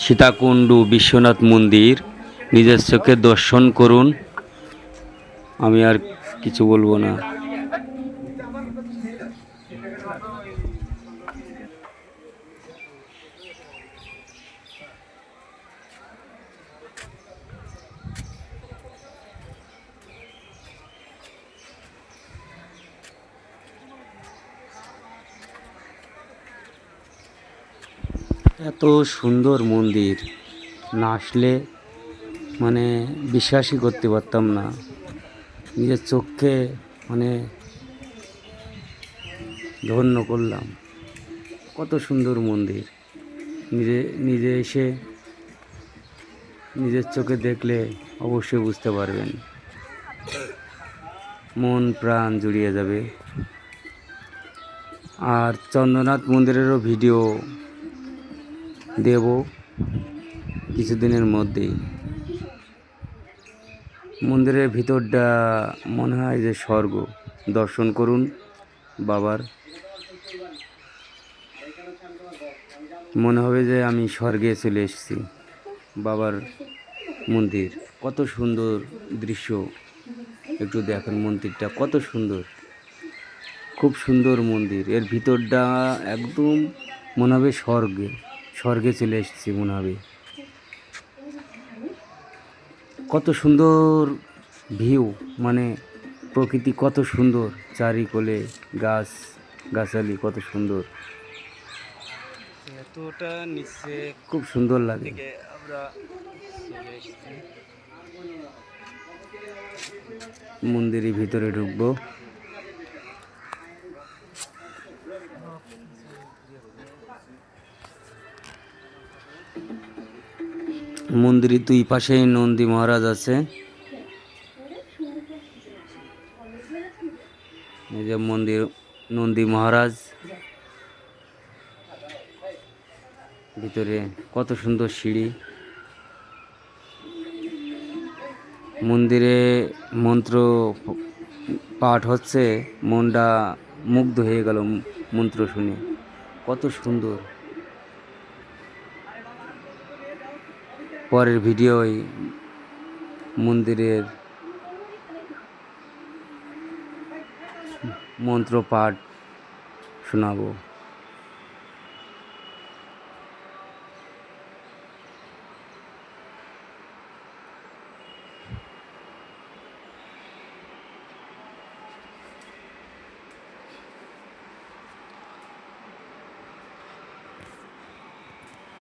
সীতাকুণ্ড বিশ্বনাথ মন্দির নিজের চোখে দর্শন করুন। আমি আর কিছু বলবো না। এত সুন্দর মন্দির, না আসলে মানে বিশ্বাসই করতে পারতাম না। নিজের চোখে মানে ধন্য করলাম। কত সুন্দর মন্দির, নিজে নিজে এসে নিজের চোখে দেখলে অবশ্যই বুঝতে পারবেন, মন প্রাণ জুড়িয়ে যাবে। আর চন্দ্রনাথ মন্দিরেরও ভিডিও দেব কিছুদিনের মধ্যেই। মন্দিরের ভিতরটা মনে হয় যে স্বর্গ। দর্শন করুন বাবার, মনে হবে যে আমি স্বর্গে চলে এসেছি। বাবার মন্দির কত সুন্দর দৃশ্য, একটু দেখেন মন্দিরটা কত সুন্দর, খুব সুন্দর মন্দির। এর ভিতরটা একদম মনে হবে স্বর্গে চলে এসেছি মনে হবে। কত সুন্দর ভিউ, মানে প্রকৃতি কত সুন্দর, চারিকোলে গাছ গাছালি কত সুন্দর, এতটা নিচে খুব সুন্দর লাগে। থেকে আমরা চলে এসেছি। মন্দিরের ভিতরে ঢুকবো। মন্দিরের দুই পাশেই নন্দী মহারাজ আছে। এই যে মন্দির, নন্দী মহারাজ ভিতরে, কত সুন্দর সিঁড়ি। মন্দিরে মন্ত্র পাঠ হচ্ছে, মনটা মুগ্ধ হয়ে গেল মন্ত্র শুনে, কত সুন্দর। পরের ভিডিওয় মন্দিরের মন্ত্র পাঠ শোনাবো।